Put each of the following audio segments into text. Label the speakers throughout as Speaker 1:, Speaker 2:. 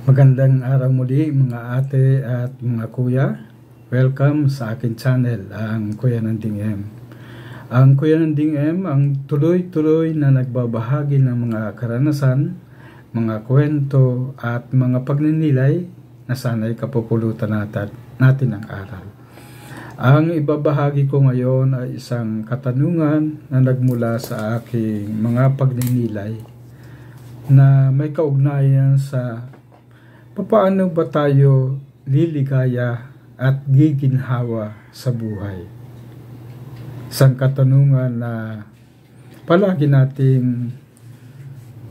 Speaker 1: Magandang araw muli mga ate at mga kuya. Welcome sa akin channel, ang Kuya Nanding M. Ang Kuya Nanding M ang tuloy-tuloy na nagbabahagi ng mga karanasan, mga kwento at mga pagninilay na sana'y kapupulutan natin ang aral. Ang ibabahagi ko ngayon ay isang katanungan na nagmula sa aking mga pagninilay na may kaugnayan sa paano ba tayo liligaya at giginhawa sa buhay? Isang katanungan na palagi nating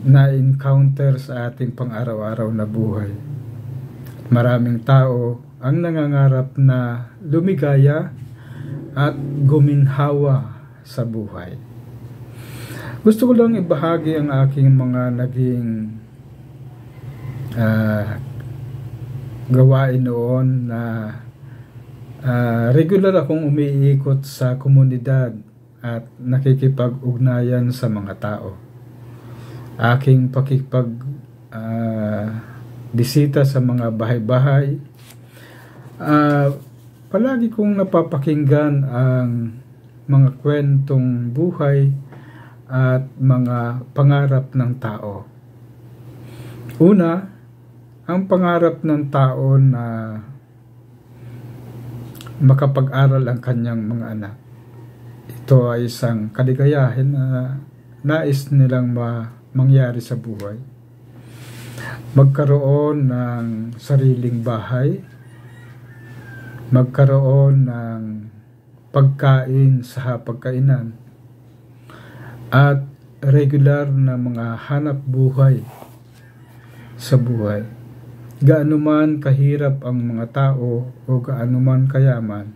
Speaker 1: na-encounter sa ating pang-araw-araw na buhay. Maraming tao ang nangangarap na lumigaya at guminhawa sa buhay. Gusto ko lang ibahagi ang aking mga naging gawain noon na regular akong umiikot sa komunidad at nakikipag-ugnayan sa mga tao. Aking bisita sa mga bahay-bahay. Palagi kong napapakinggan ang mga kwentong buhay at mga pangarap ng tao. Una, ang pangarap ng tao na makapag-aral ang kanyang mga anak. Ito ay isang kaligayahan na nais nilang mangyari sa buhay. Magkaroon ng sariling bahay, magkaroon ng pagkain sa hapagkainan, at regular na mga hanap buhay sa buhay. Gaano man kahirap ang mga tao o gaano man kayaman,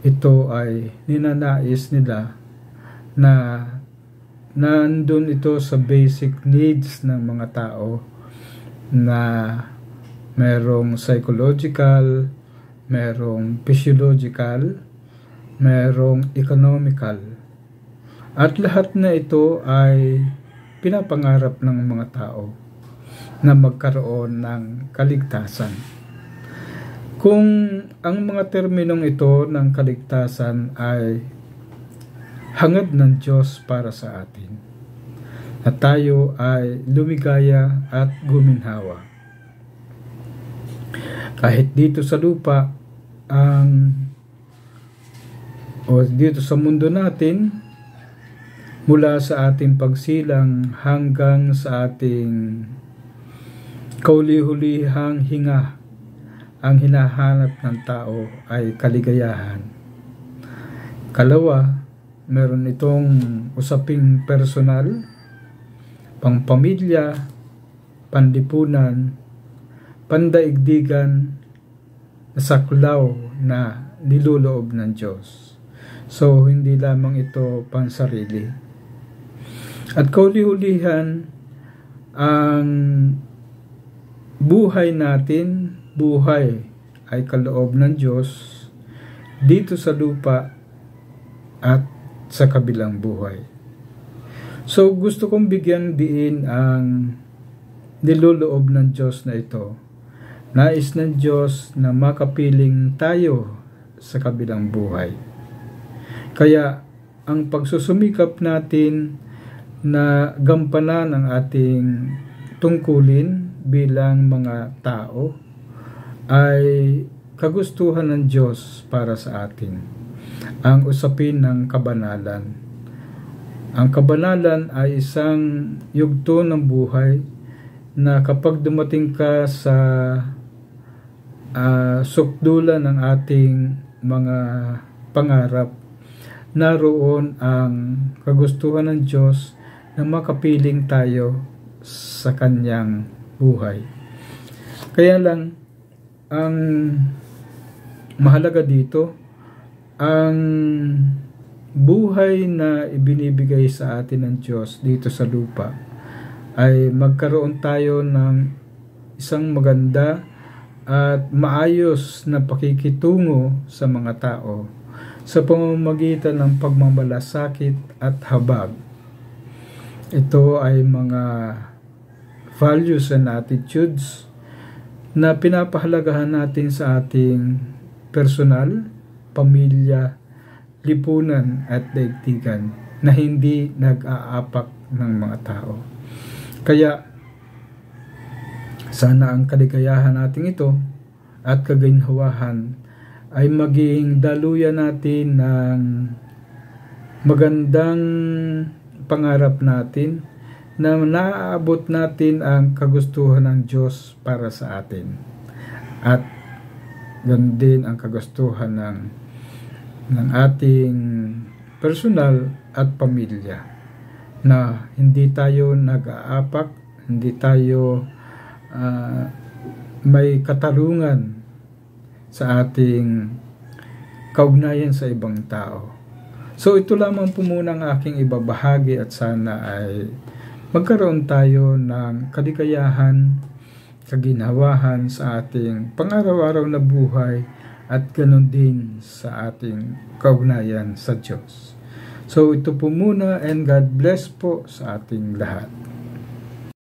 Speaker 1: ito ay ninanais nila na nandun ito sa basic needs ng mga tao, na merong psychological, merong physiological, merong economical. At lahat na ito ay pinapangarap ng mga tao na magkaroon ng kaligtasan. Kung ang mga terminong ito ng kaligtasan ay hangad ng Diyos para sa atin, na tayo ay lumigaya at guminhawa. Kahit dito sa lupa dito sa mundo natin, mula sa ating pagsilang hanggang sa ating kauli-hulihang hinga, ang hinahanap ng tao ay kaligayahan. Kalawa, meron itong usaping personal, pangpamilya, panlipunan, pandaigdigan, saklaw na niloloob ng Diyos. So, hindi lamang ito pansarili. At kauli-hulihan, ang buhay natin, buhay ay kaloob ng Diyos dito sa lupa at sa kabilang buhay. So gusto kong bigyan diin ang niloloob ng Diyos na ito. Nais ng Diyos na makapiling tayo sa kabilang buhay. Kaya ang pagsusumikap natin na gampanan ang ating tungkulin bilang mga tao ay kagustuhan ng Diyos para sa atin. Ang usapin ng kabanalan. Ang kabanalan ay isang yugto ng buhay na kapag dumating ka sa sukdulan ng ating mga pangarap, naroon ang kagustuhan ng Diyos na makapiling tayo sa kanyang buhay. Kaya lang, ang mahalaga dito, ang buhay na ibinibigay sa atin ng Diyos dito sa lupa ay magkaroon tayo ng isang maganda at maayos na pakikitungo sa mga tao sa pamamagitan ng pagmamalasakit at habag. Ito ay mga values and attitudes na pinapahalagahan natin sa ating personal, pamilya, lipunan at daigdigan na hindi nag-aapak ng mga tao. Kaya sana ang kaligayahan natin ito at kaginhawahan ay maging daluyan natin ng magandang pangarap natin na naaabot natin ang kagustuhan ng Diyos para sa atin. At ganoon din ang kagustuhan ng ating personal at pamilya, na hindi tayo nag-aapak, hindi tayo may katarungan sa ating kaugnayan sa ibang tao. So ito lamang po muna ang aking ibabahagi at sana ay magkaroon tayo ng kaligayahan, kaginhawahan sa ating pang-araw-araw na buhay at ganoon din sa ating kaugnayan sa Diyos. So ito po muna, and God bless po sa ating lahat.